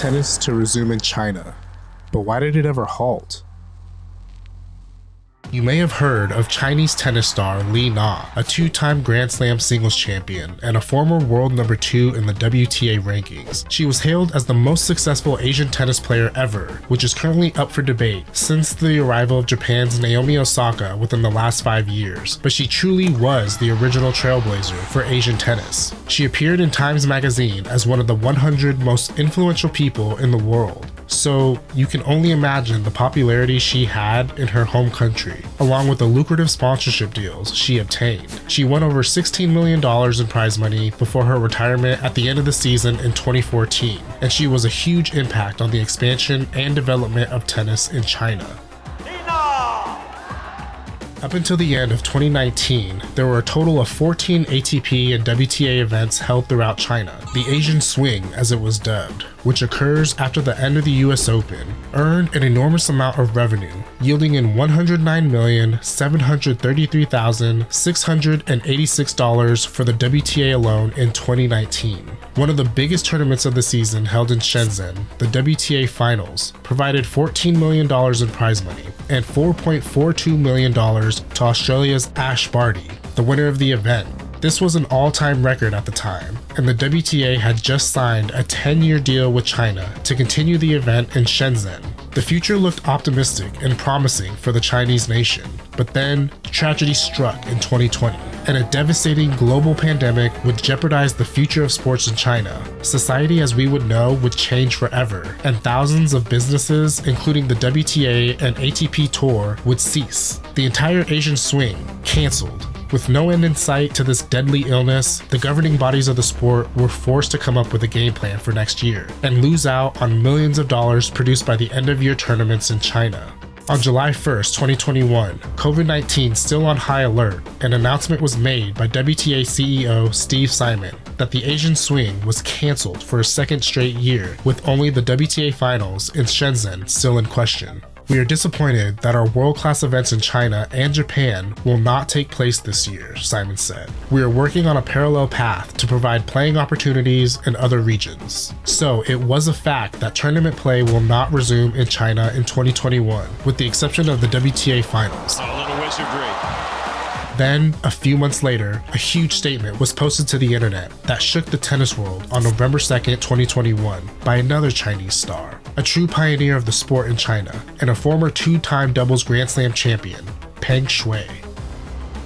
tennis to resume in China, but why did it ever halt? You may have heard of Chinese tennis star Li Na, a two-time Grand Slam singles champion and a former world number 2 in the WTA rankings. She was hailed as the most successful Asian tennis player ever, which is currently up for debate since the arrival of Japan's Naomi Osaka within the last 5 years, but she truly was the original trailblazer for Asian tennis. She appeared in Times magazine as one of the 100 most influential people in the world. So you can only imagine the popularity she had in her home country, along with the lucrative sponsorship deals she obtained. She won over $16 million in prize money before her retirement at the end of the season in 2014, and she was a huge impact on the expansion and development of tennis in China. Up until the end of 2019, there were a total of 14 ATP and WTA events held throughout China. The Asian Swing, as it was dubbed, which occurs after the end of the US Open, earned an enormous amount of revenue, yielding in $109,733,686 for the WTA alone in 2019. One of the biggest tournaments of the season, held in Shenzhen, the WTA Finals, provided $14 million in prize money and $4.42 million to Australia's Ash Barty, the winner of the event. This was an all-time record at the time, and the WTA had just signed a 10-year deal with China to continue the event in Shenzhen. The future looked optimistic and promising for the Chinese nation, but then tragedy struck in 2020, and a devastating global pandemic would jeopardize the future of sports in China. Society as we would know would change forever, and thousands of businesses, including the WTA and ATP Tour, would cease. The entire Asian Swing canceled. With no end in sight to this deadly illness, the governing bodies of the sport were forced to come up with a game plan for next year and lose out on millions of dollars produced by the end-of-year tournaments in China. On July 1st, 2021, COVID-19 still on high alert, an announcement was made by WTA CEO Steve Simon that the Asian Swing was cancelled for a second straight year, with only the WTA Finals in Shenzhen still in question. We are disappointed that our world-class events in China and Japan will not take place this year, Simon said. We are working on a parallel path to provide playing opportunities in other regions. So it was a fact that tournament play will not resume in China in 2021, with the exception of the WTA Finals. A little wizardry. Then, a few months later, a huge statement was posted to the internet that shook the tennis world on November 2nd, 2021 by another Chinese star, a true pioneer of the sport in China, and a former two-time doubles Grand Slam champion, Peng Shuai.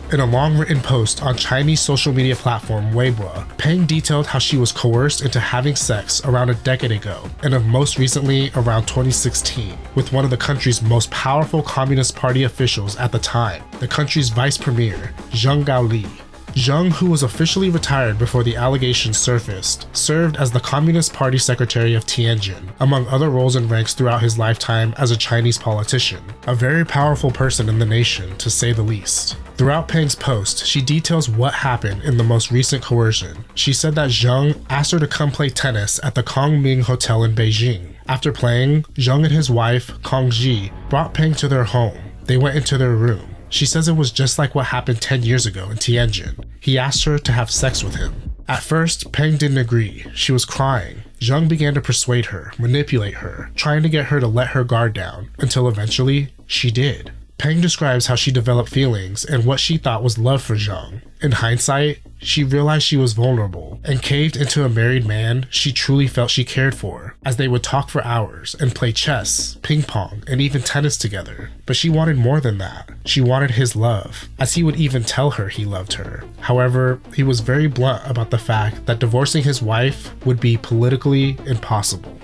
In a long-written post on Chinese social media platform Weibo, Peng detailed how she was coerced into having sex around a decade ago, and of most recently around 2016, with one of the country's most powerful Communist Party officials at the time, the country's vice premier, Zheng Gaoli. Zheng, who was officially retired before the allegations surfaced, served as the Communist Party Secretary of Tianjin, among other roles and ranks throughout his lifetime as a Chinese politician, a very powerful person in the nation, to say the least. Throughout Peng's post, she details what happened in the most recent coercion. She said that Zheng asked her to come play tennis at the Kongming Hotel in Beijing. After playing, Zheng and his wife, Kong Ji, brought Peng to their home. They went into their room. She says it was just like what happened 10 years ago in Tianjin. He asked her to have sex with him. At first, Peng didn't agree. She was crying. Zheng began to persuade her, manipulate her, trying to get her to let her guard down, until eventually, she did. Peng describes how she developed feelings and what she thought was love for Zheng. In hindsight, she realized she was vulnerable and caved into a married man she truly felt she cared for, as they would talk for hours and play chess, ping pong, and even tennis together. But she wanted more than that. She wanted his love, as he would even tell her he loved her. However, he was very blunt about the fact that divorcing his wife would be politically impossible.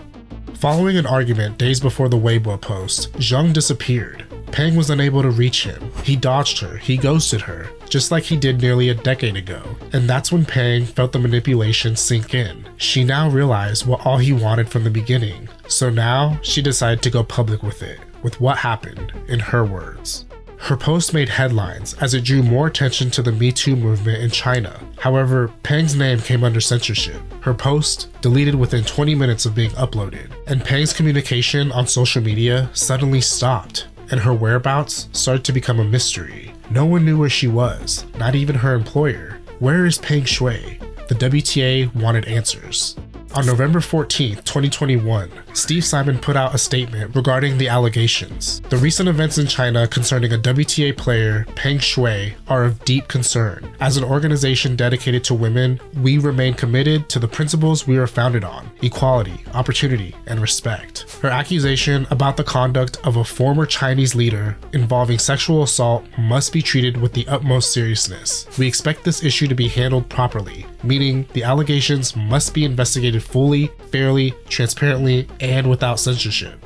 Following an argument days before the Weibo post, Zheng disappeared. Peng was unable to reach him. He dodged her, he ghosted her, just like he did nearly a decade ago. And that's when Peng felt the manipulation sink in. She now realized what all he wanted from the beginning. So now, she decided to go public with it, with what happened, in her words. Her post made headlines as it drew more attention to the Me Too movement in China. However, Peng's name came under censorship. Her post deleted within 20 minutes of being uploaded, and Peng's communication on social media suddenly stopped, and her whereabouts started to become a mystery. No one knew where she was, not even her employer. Where is Peng Shuai? The WTA wanted answers. On November 14, 2021, Steve Simon put out a statement regarding the allegations. The recent events in China concerning a WTA player, Peng Shuai, are of deep concern. As an organization dedicated to women, we remain committed to the principles we are founded on: equality, opportunity, and respect. Her accusation about the conduct of a former Chinese leader involving sexual assault must be treated with the utmost seriousness. We expect this issue to be handled properly, meaning the allegations must be investigated fully, fairly, transparently, and without censorship.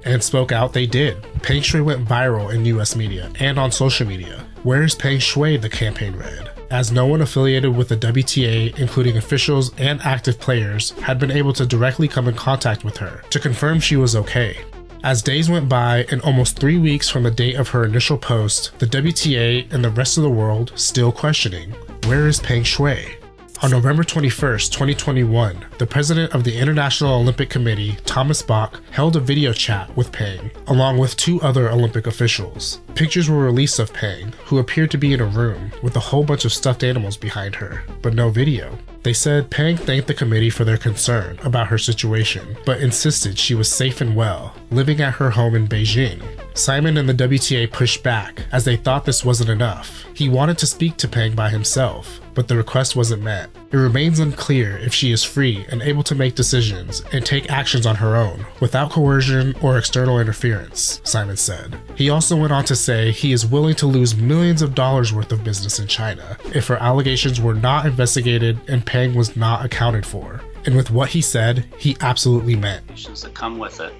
And spoke out they did. Peng Shuai went viral in US media and on social media. "Where is Peng Shuai?" the campaign read, as no one affiliated with the WTA, including officials and active players, had been able to directly come in contact with her to confirm she was okay. As days went by and almost 3 weeks from the date of her initial post, the WTA and the rest of the world still questioning, where is Peng Shuai? On November 21st, 2021, the president of the International Olympic Committee, Thomas Bach, held a video chat with Peng, along with 2 other Olympic officials. Pictures were released of Peng, who appeared to be in a room with a whole bunch of stuffed animals behind her, but no video. They said Peng thanked the committee for their concern about her situation, but insisted she was safe and well, living at her home in Beijing. Simon and the WTA pushed back, as they thought this wasn't enough. He wanted to speak to Peng by himself, but the request wasn't met. It remains unclear if she is free and able to make decisions and take actions on her own, without coercion or external interference, Simon said. He also went on to say he is willing to lose millions of dollars worth of business in China if her allegations were not investigated and Peng was not accounted for. And with what he said, he absolutely meant. That come with it,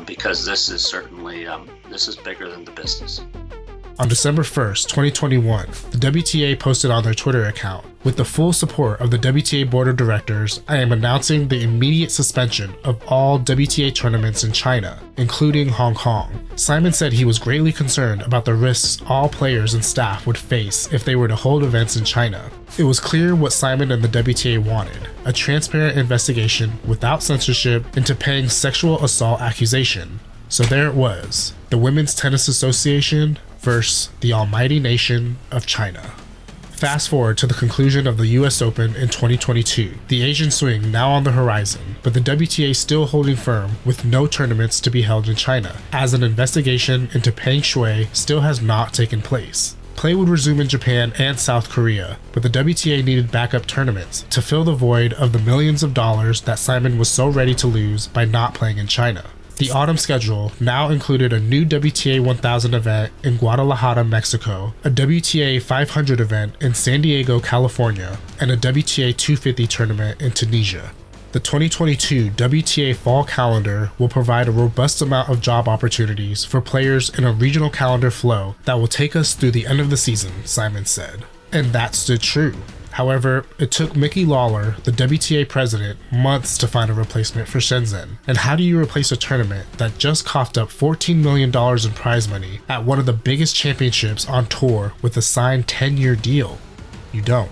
because this is certainly this is bigger than the business. On December 1st, 2021, the WTA posted on their Twitter account, "With the full support of the WTA Board of Directors, I am announcing the immediate suspension of all WTA tournaments in China, including Hong Kong." Simon said he was greatly concerned about the risks all players and staff would face if they were to hold events in China. It was clear what Simon and the WTA wanted: a transparent investigation without censorship into Peng's sexual assault accusation. So there it was, the Women's Tennis Association versus the almighty nation of China. Fast forward to the conclusion of the US Open in 2022, the Asian swing now on the horizon, but the WTA still holding firm with no tournaments to be held in China, as an investigation into Peng Shuai still has not taken place. Play would resume in Japan and South Korea, but the WTA needed backup tournaments to fill the void of the millions of dollars that Simon was so ready to lose by not playing in China. The autumn schedule now included a new WTA 1000 event in Guadalajara, Mexico, a WTA 500 event in San Diego, California, and a WTA 250 tournament in Tunisia. The 2022 WTA fall calendar will provide a robust amount of job opportunities for players in a regional calendar flow that will take us through the end of the season, Simon said. And that stood true. However, it took Mickey Lawler, the WTA president, months to find a replacement for Shenzhen. And how do you replace a tournament that just coughed up $14 million in prize money at one of the biggest championships on tour with a signed 10-year deal? You don't.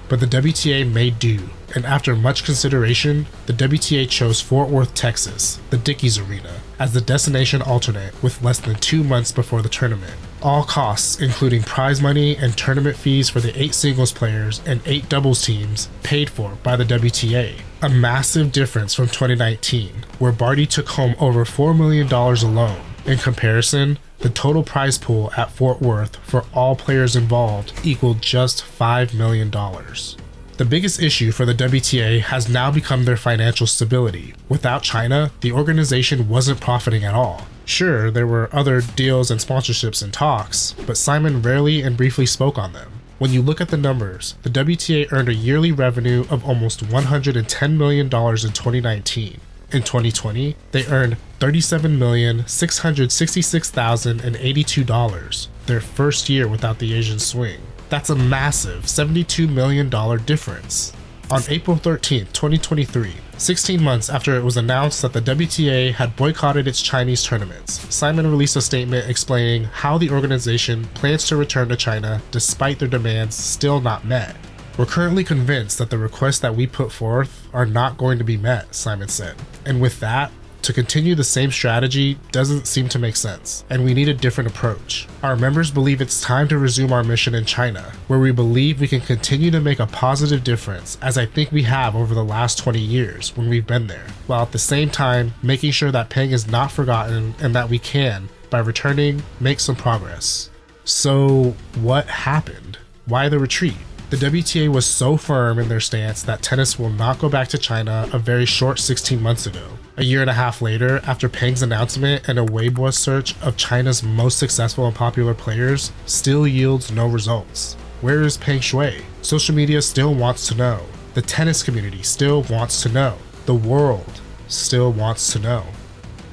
But the WTA made do, and after much consideration, the WTA chose Fort Worth, Texas, the Dickies Arena, as the destination alternate with less than 2 months before the tournament. All costs, including prize money and tournament fees for the 8 singles players and 8 doubles teams, paid for by the WTA. A massive difference from 2019, where Barty took home over $4 million alone. In comparison, the total prize pool at Fort Worth for all players involved equaled just $5 million. The biggest issue for the WTA has now become their financial stability. Without China, the organization wasn't profiting at all. Sure, there were other deals and sponsorships in talks, but Simon rarely and briefly spoke on them. When you look at the numbers, the WTA earned a yearly revenue of almost $110 million in 2019. In 2020, they earned $37,666,082, their first year without the Asian swing. That's a massive $72 million difference. On April 13, 2023, 16 months after it was announced that the WTA had boycotted its Chinese tournaments, Simon released a statement explaining how the organization plans to return to China despite their demands still not met. "We're currently convinced that the requests that we put forth are not going to be met," Simon said. And with that, to continue the same strategy doesn't seem to make sense, and we need a different approach. Our members believe it's time to resume our mission in China, where we believe we can continue to make a positive difference, as I think we have over the last 20 years when we've been there, while at the same time making sure that Peng is not forgotten and that we can, by returning, make some progress. So what happened? Why the retreat? The WTA was so firm in their stance that tennis will not go back to China a very short 16 months ago. A year and a half later, after Peng's announcement and a Weibo search of China's most successful and popular players still yields no results. Where is Peng Shuai? Social media still wants to know. The tennis community still wants to know. The world still wants to know.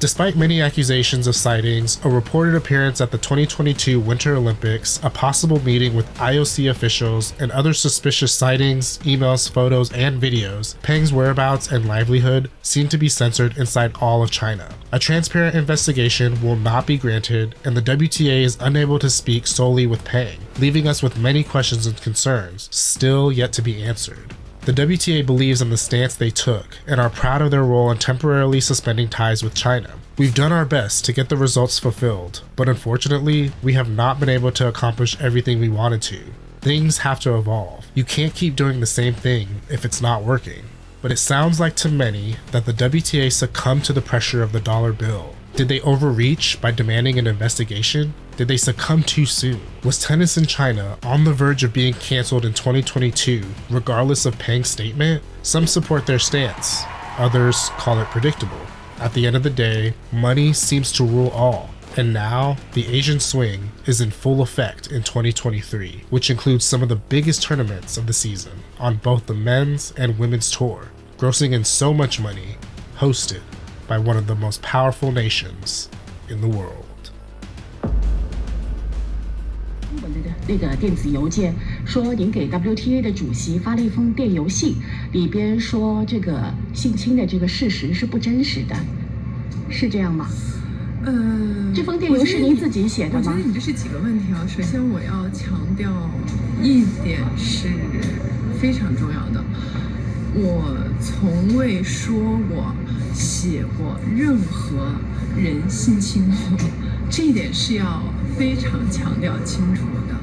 Despite many accusations of sightings, a reported appearance at the 2022 Winter Olympics, a possible meeting with IOC officials, and other suspicious sightings, emails, photos, and videos, Peng's whereabouts and livelihood seem to be censored inside all of China. A transparent investigation will not be granted, and the WTA is unable to speak solely with Peng, leaving us with many questions and concerns, still yet to be answered. The WTA believes in the stance they took and are proud of their role in temporarily suspending ties with China. We've done our best to get the results fulfilled, but unfortunately, we have not been able to accomplish everything we wanted to. Things have to evolve. You can't keep doing the same thing if it's not working. But it sounds like to many that the WTA succumbed to the pressure of the dollar bill. Did they overreach by demanding an investigation? Did they succumb too soon? Was tennis in China on the verge of being cancelled in 2022, regardless of Peng's statement? Some support their stance, others call it predictable. At the end of the day, money seems to rule all, and now the Asian swing is in full effect in 2023, which includes some of the biggest tournaments of the season on both the men's and women's tour, grossing in so much money, hosted by one of the most powerful nations in the world. 那个电子邮件说您给 WTA 的主席发了一封电邮信，里边说这个性侵的这个事实是不真实的，是这样吗？这封电邮是您自己写的吗？我觉得你这是几个问题啊。首先我要强调一点是非常重要的，我从未说过、写过任何人性侵我，这一点是要非常强调清楚的。